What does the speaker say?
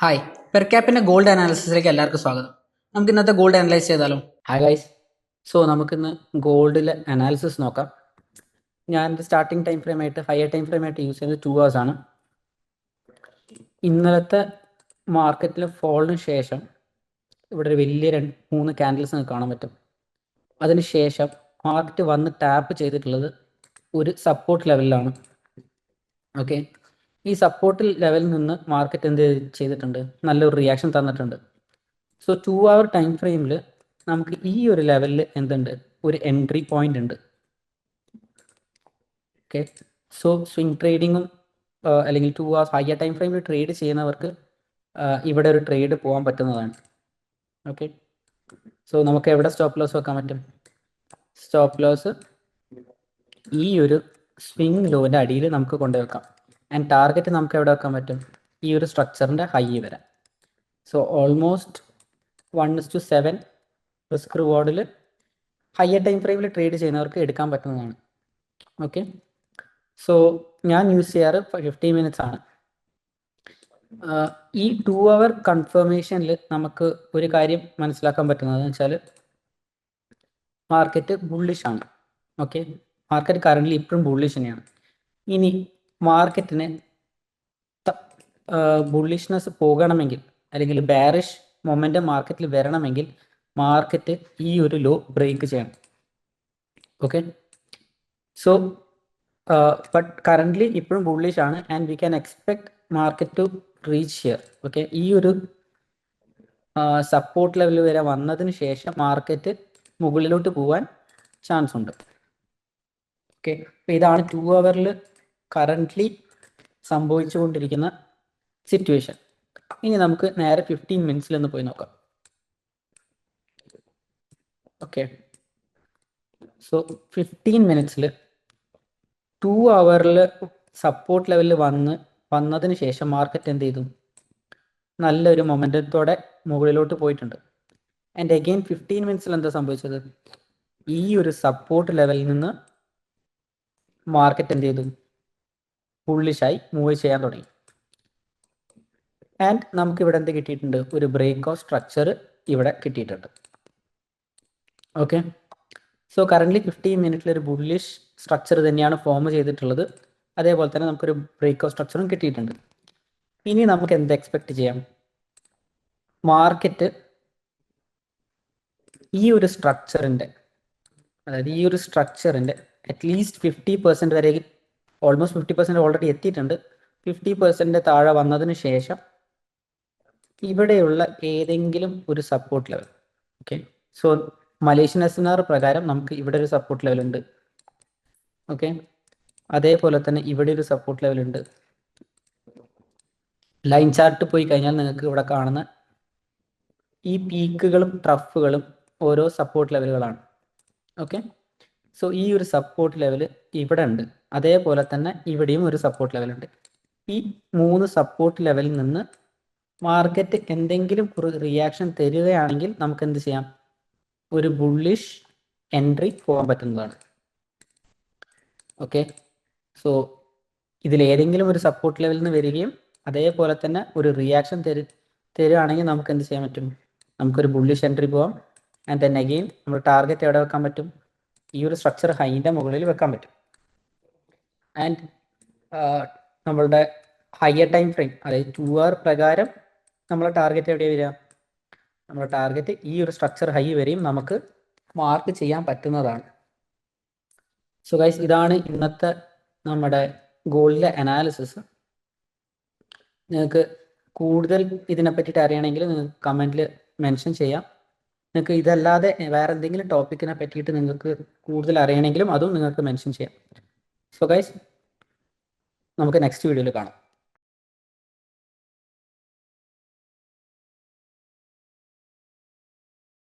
Hi, പെർക്യാപ്പിന്റെ gold അനാലിസിസിലേക്ക് എല്ലാവർക്കും സ്വാഗതം. നമുക്ക് ഇന്നത്തെ ഗോൾഡ് അനലൈസ് ചെയ്താലോ? Hi guys. നമുക്കിന്ന് ഗോൾഡിലെ അനാലിസിസ് നോക്കാം. ഞാൻ സ്റ്റാർട്ടിംഗ് ടൈം ഫ്രെയിം ആയിട്ട് ഹയർ ടൈം ഫ്രെയിം ആയിട്ട് യൂസ് ചെയ്യുന്നത് 2 hours ആണ്. ഇന്നലത്തെ മാർക്കറ്റിൽ ഫോളിന് ശേഷം ഇവിടെ ഒരു വലിയ 3 ക്യാൻഡിൽസ് നിങ്ങൾക്ക് കാണാൻ പറ്റും. അതിനുശേഷം മാർക്കറ്റ് വന്ന് ടാപ്പ് ചെയ്തിട്ടുള്ളത് ഒരു സപ്പോർട്ട് ലെവലിലാണ്. ഓക്കെ, ഈ സപ്പോർട്ട് ലെവലിൽ നിന്ന് മാർക്കറ്റ് എന്ത് ചെയ്തിട്ടുണ്ട്? നല്ലൊരു റിയാക്ഷൻ തന്നിട്ടുണ്ട്. 2 hour ടൈം ഫ്രെയിമിൽ നമുക്ക് ഈ ഒരു ലെവലിൽ എന്തുണ്ട്? ഒരു എൻട്രി പോയിന്റ് ഉണ്ട്. ഓക്കെ, സ്വിംഗ് ട്രേഡിങ്ങും അല്ലെങ്കിൽ 2 hours ഹയർ ടൈം ഫ്രെയിമിൽ ട്രേഡ് ചെയ്യുന്നവർക്ക് ഇവിടെ ഒരു ട്രേഡ് പോകാൻ പറ്റുന്നതാണ്. ഓക്കെ, നമുക്ക് എവിടെ സ്റ്റോപ്പ് ലോസ് വെക്കാൻ പറ്റും? സ്റ്റോപ്പ് ലോസ് ഈ ഒരു സ്വിംഗ് ലോൻ്റെ അടിയിൽ നമുക്ക് കൊണ്ടുവെക്കാം. ആൻഡ് ടാർഗറ്റ് നമുക്ക് എവിടെ വെക്കാൻ പറ്റും? ഈ ഒരു സ്ട്രക്ചറിൻ്റെ ഹൈ വരെ. ഓൾമോസ്റ്റ് 1:7 റിസ്ക് റിവാർഡിൽ ഹയർ ടൈം ഫ്രെയിമിൽ ട്രേഡ് ചെയ്യുന്നവർക്ക് എടുക്കാൻ പറ്റുന്നതാണ്. ഓക്കെ, ഞാൻ യൂസ് ചെയ്യാറ് 15 മിനിറ്റ്സ് ആണ്. ഈ 2 hour കൺഫർമേഷനിൽ നമുക്ക് ഒരു കാര്യം മനസ്സിലാക്കാൻ പറ്റുന്നത് വെച്ചാൽ മാർക്കറ്റ് ബുള്ളിഷ് ആണ്. ഓക്കെ, മാർക്കറ്റ് കറൻ്റ് ഇപ്പോഴും ബുള്ളിഷ് തന്നെയാണ്. ഇനി മാർക്കറ്റിന് ബുള്ളിഷ്നെസ് പോകണമെങ്കിൽ അല്ലെങ്കിൽ ബാരിഷ് മൊമെൻ്റം മാർക്കറ്റിൽ വരണമെങ്കിൽ മാർക്കറ്റ് ഈ ഒരു ലോ ബ്രേക്ക് ചെയ്യണം. ഓക്കെ, ബട്ട് കറൻ്റ്ലി ഇപ്പോഴും ബുള്ളിഷ് ആണ് and we can expect market to reach here. Okay, ഈ ഒരു സപ്പോർട്ട് ലെവൽ വരെ വന്നതിന് ശേഷം മാർക്കറ്റ് മുകളിലോട്ട് പോകാൻ ചാൻസ് ഉണ്ട്. ഓക്കെ, അപ്പോൾ ഇതാണ് 2 hourൽ കറൻ്റ്ലി സംഭവിച്ചുകൊണ്ടിരിക്കുന്ന സിറ്റുവേഷൻ. ഇനി നമുക്ക് നേരെ 15 മിനിറ്റ്സിൽ ഒന്ന് പോയി നോക്കാം. ഓക്കെ, 15 മിനിറ്റ്സിൽ 2 hourൽ സപ്പോർട്ട് ലെവലിൽ വന്നതിന് ശേഷം മാർക്കറ്റ് എന്ത് ചെയ്തു? നല്ലൊരു മൊമെൻറ്റത്തോടെ മുകളിലോട്ട് പോയിട്ടുണ്ട്. ആൻഡ് അഗെയിൻ 15 മിനിറ്റ്സിൽ എന്താ സംഭവിച്ചത്? ഈ ഒരു സപ്പോർട്ട് ലെവലിൽ നിന്ന് മാർക്കറ്റ് എന്ത് ചെയ്തു? ബുള്ളിഷായി മൂവ് ചെയ്യാൻ തുടങ്ങി. ആൻഡ് നമുക്ക് ഇവിടെ എന്ത് കിട്ടിയിട്ടുണ്ട്? ഒരു ബ്രേക്ക് ഓഫ് സ്ട്രക്ചർ ഇവിടെ കിട്ടിയിട്ടുണ്ട്. ഓക്കെ, കറൻ്റ്ലി 15 മിനിറ്റിൽ ഒരു ബുള്ളിഷ് സ്ട്രക്ചർ തന്നെയാണ് ഫോം ചെയ്തിട്ടുള്ളത്. അതേപോലെ തന്നെ നമുക്കൊരു ബ്രേക്ക് ഓഫ് സ്ട്രക്ചറും കിട്ടിയിട്ടുണ്ട്. ഇനി നമുക്ക് എന്ത് എക്സ്പെക്ട് ചെയ്യാം? മാർക്കറ്റ് ഈ ഒരു സ്ട്രക്ചറിൻ്റെ അറ്റ്ലീസ്റ്റ് 50% വരെ, ഓൾമോസ്റ്റ് 50% ഓൾറെഡി എത്തിയിട്ടുണ്ട്. 50% താഴെ വന്നതിന് ശേഷം ഇവിടെയുള്ള ഏതെങ്കിലും ഒരു support level, okay, Malaysian SNR പ്രകാരം നമുക്ക് ഇവിടെ ഒരു സപ്പോർട്ട് ലെവൽ ഉണ്ട്. ഓക്കെ, അതേപോലെ തന്നെ ഇവിടെ ഒരു സപ്പോർട്ട് ലെവൽ ഉണ്ട്. ലൈൻ ചാർട്ട് പോയി കഴിഞ്ഞാൽ നിങ്ങൾക്ക് ഇവിടെ കാണുന്ന ഈ പീക്കുകളും ട്രഫുകളും ഓരോ സപ്പോർട്ട് ലെവലുകളാണ്. ഓക്കെ, ഈ ഒരു സപ്പോർട്ട് ലെവൽ ഇവിടെ ഉണ്ട്. അതേപോലെ തന്നെ ഇവിടെയും ഒരു സപ്പോർട്ട് ലെവൽ ഉണ്ട്. ഈ 3 സപ്പോർട്ട് ലെവലിൽ നിന്ന് മാർക്കറ്റ് എന്തെങ്കിലും ഒരു റിയാക്ഷൻ തരികയാണെങ്കിൽ നമുക്ക് എന്ത് ചെയ്യാം? ഒരു ബുള്ളിഷ് എൻട്രി പോകാൻ പറ്റുന്നതാണ്. ഓക്കെ, ഇതിലേതെങ്കിലും ഒരു സപ്പോർട്ട് ലെവലിൽ നിന്ന് വരികയും അതേപോലെ തന്നെ ഒരു റിയാക്ഷൻ തരുകയാണെങ്കിൽ നമുക്ക് എന്ത് ചെയ്യാൻ പറ്റും? നമുക്കൊരു ബുള്ളിഷ് എൻട്രി പോകാം. ആൻഡ് ദെൻ അഗെയിൻ നമ്മൾ ടാർഗറ്റ് എവിടെ വെക്കാൻ പറ്റും? ഈ ഒരു സ്ട്രക്ചർ ഹൈൻ്റെ മുകളിൽ വെക്കാൻ പറ്റും. ആൻഡ് നമ്മളുടെ ഹയർ ടൈം ഫ്രെയിം, അതായത് 2 hour പ്രകാരം നമ്മളെ ടാർഗറ്റ് എവിടെയാണ് വരിക? നമ്മുടെ ടാർഗറ്റ് ഈ ഒരു സ്ട്രക്ചർ ഹൈ വരെയും നമുക്ക് മാർക്ക് ചെയ്യാൻ പറ്റുന്നതാണ്. ഗൈസ്, ഇതാണ് ഇന്നത്തെ നമ്മുടെ ഗോൾഡിലെ അനാലിസിസ്. നിങ്ങൾക്ക് കൂടുതൽ ഇതിനെ പറ്റിയിട്ട് അറിയണമെങ്കിൽ നിങ്ങൾക്ക് കമൻറ്റിൽ മെൻഷൻ ചെയ്യാം. നിങ്ങൾക്ക് ഇതല്ലാതെ വേറെ എന്തെങ്കിലും ടോപ്പിക്കിനെ പറ്റിയിട്ട് നിങ്ങൾക്ക് കൂടുതൽ അറിയണമെങ്കിലും അതും നിങ്ങൾക്ക് മെൻഷൻ ചെയ്യാം. ഗൈസ്, നമുക്ക് നെക്സ്റ്റ് വീഡിയോയിൽ കാണാം.